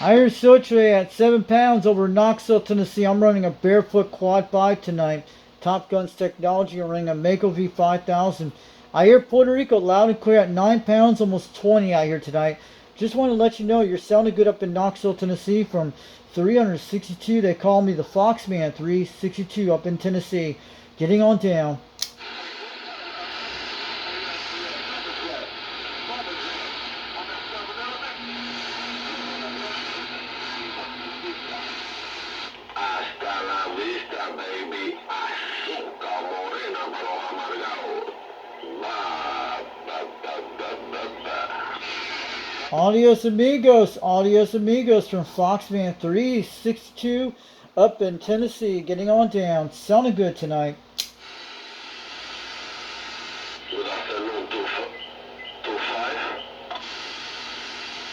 Iron Sotre at 7 pounds over Knoxville, Tennessee. I'm running a barefoot quad 5 tonight. Top Guns Technology. I'm running a Mako V5000. I hear Puerto Rico loud and clear at 9 pounds, almost 20 out here tonight. Just want to let you know you're sounding good up in Knoxville, Tennessee from 362. They call me the Foxman, 362 up in Tennessee. Getting on down. Hasta la vista, baby. Azúcar morena para los amargados. Ba, ba, ba, ba, ba, ba. Adios amigos from Foxman 362 up in Tennessee. Getting on down. Sounding good tonight. Good afternoon, 25.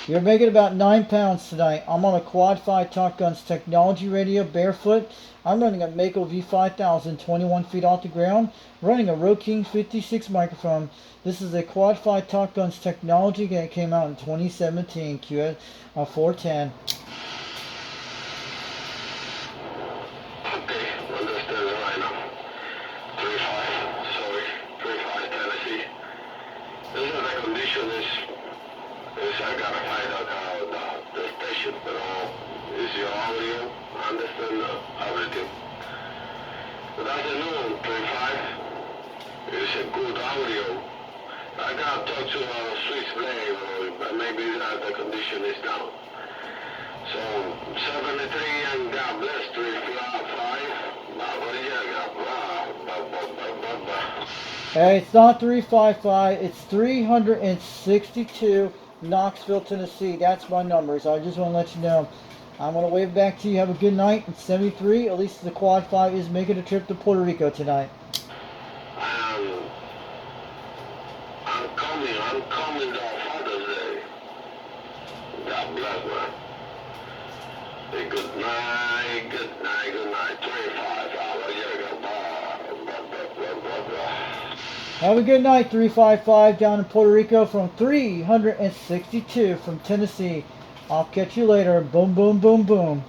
You're making about 9 pounds tonight. I'm on a Quad 5 Top Guns Technology radio, barefoot. I'm running a Mako V5000, 21 feet off the ground, running a Rode King 56 microphone. This is a Quad 5 Top Guns Technology that came out in 2017, Q410. Okay, understand right now. 35, sorry. 35 Tennessee. This is the condition is I gotta find out the station, but is your audio, understand everything. Good afternoon, 35. It's a good audio. I gotta talk to Swiss Blade, but maybe the condition is down. So, 73 and God bless 355. Hey, it's not 355, it's 362 Knoxville, Tennessee. That's my numbers. I just want to let you know. I'm going to wave back to you. Have a good night. It's 73. At least the Quad 5 is making a trip to Puerto Rico tonight. I'm coming to Father's Day. God bless, man. Hey, good night, good night, good night. 25 hours, Have a good night, 355 down in Puerto Rico from 362 from Tennessee. I'll catch you later. Boom, boom, boom, boom.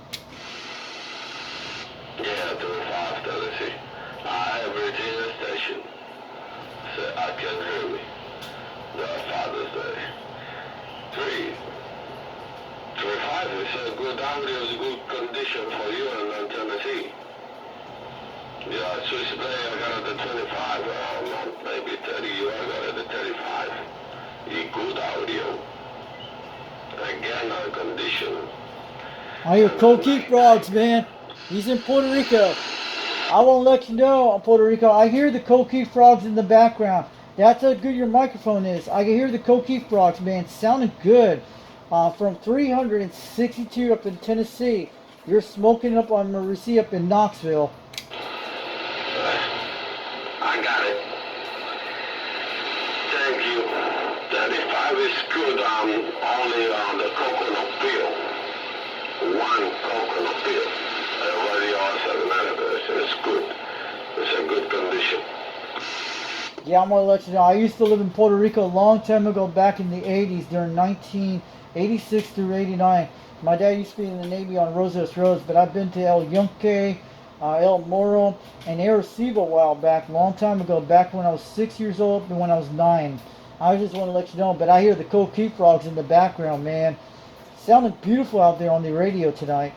Yeah, 25, Tennessee. I have reached the station. So I can hear me. The Father's Day. 3, 5 is a good audio, is a good condition for you in Tennessee. Yeah, Swiss Bay, I got it at 25, maybe 30, you I got it at 35. Good audio. Again, condition. I hear Coquille Frogs, man. He's in Puerto Rico. I won't let you know I'm Puerto Rico. I hear the Coquille Frogs in the background. That's how good your microphone is. I can hear the Coquille Frogs, man. Sounding good. From 362 up in Tennessee. You're smoking up on Maurice up in Knoxville. I got it. Thank you. 35 is good, only on the coconut peel. One coconut peel. Everybody else has another. It's good. It's a good condition. Yeah, I'm going to let you know. I used to live in Puerto Rico a long time ago, back in the 80s, during 1986 through 89. My dad used to be in the Navy on Rosas Roads, but I've been to El Yunque, El Moro, and Arecibo a while back, a long time ago, back when I was 6 years old and when I was 9. I just want to let you know, but I hear the Coquille Frogs in the background, man. Sounding beautiful out there on the radio tonight.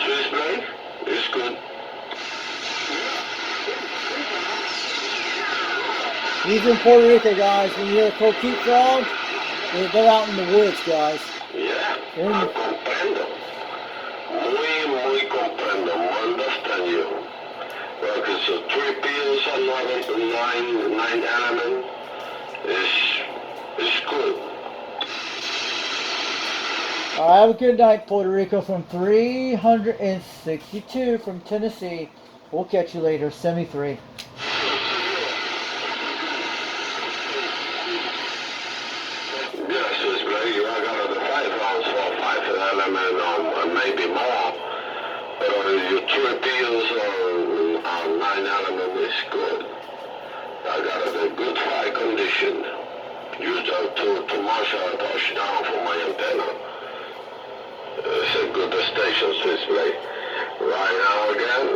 Swiss Blade is good. He's in Puerto Rico, guys. When you hear Coquille Frogs, they're out in the woods, guys. Yeah, comprendo. Muy comprendo. Understand you. Okay, so 3 pills and 9 element is good. Have a good night, Puerto Rico, from 362 from Tennessee. We'll catch you later, 73. Yes, it's great. You are got the 5 rounds for 5 element or maybe more. But your 3 pills or 9 element is good. I got a good flight condition. Used to marshal a touchdown for my antenna. It's a good station display. Right now again,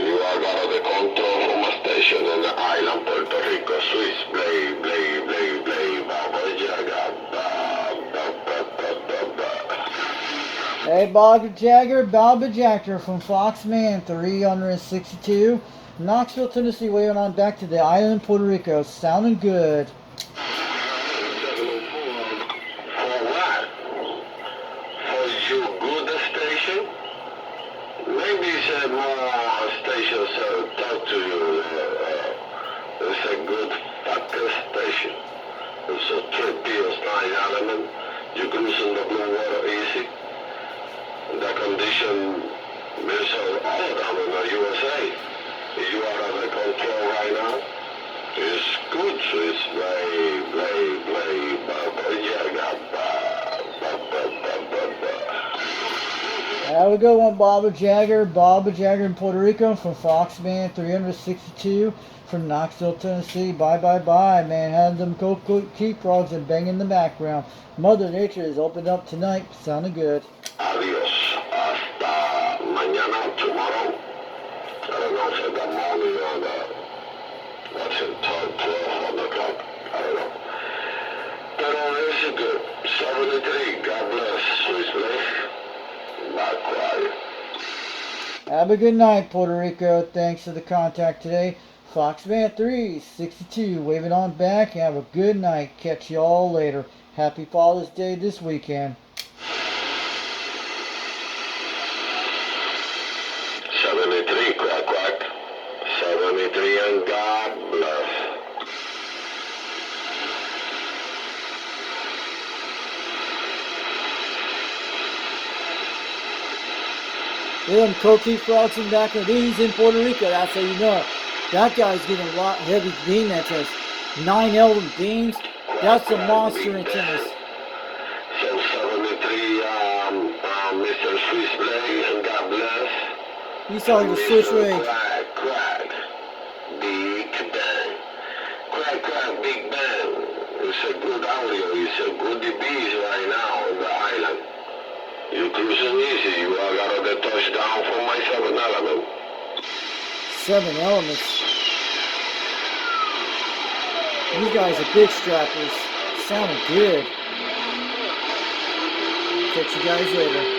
you are got the control from a station on the island Puerto Rico, Swiss, play, Baba Jaga, Hey, Baba Jagger from Foxman 362. Knoxville, Tennessee, waving on back to the island, Puerto Rico. Sounding good. For what? For your good station? Maybe said more stations talk to you. It's a good fucking station. It's a 3 pills, 9 element. You cruising the blue water easy. The condition is all of them in the USA. You are under control right now. It's good, so it's Have a good one, Baba Jagger in Puerto Rico from Foxman 362 from Knoxville, Tennessee. Bye, man. Had them keep frogs and bang in the background. Mother Nature is opened up tonight. Sounding good. Adios. Hasta mañana, tomorrow. I don't know if it's the morning or what's it, 12 o'clock. I don't know. But it's good. 73. God bless. Swiss place. Not quiet. Have a good night, Puerto Rico. Thanks for the contact today. Foxman 362 waving on back. Have a good night. Catch y'all later. Happy Father's Day this weekend. 73, quack. 73 and God bless. Them coquille frogs in back of these in Puerto Rico. That's how you know it. That guy's getting a lot heavy beam that says 9 element beams. That's a monster antennas. So 73, Mr. Swiss Blade and God bless. You saw the switch rate. Crack, big bang. Crack, big bang. It's a good audio. It's a good dBs right now on the island. You cruising easy. You are got the touchdown for my 7 element. 7 elements. You guys are big strappers. Sounding good. Catch you guys later.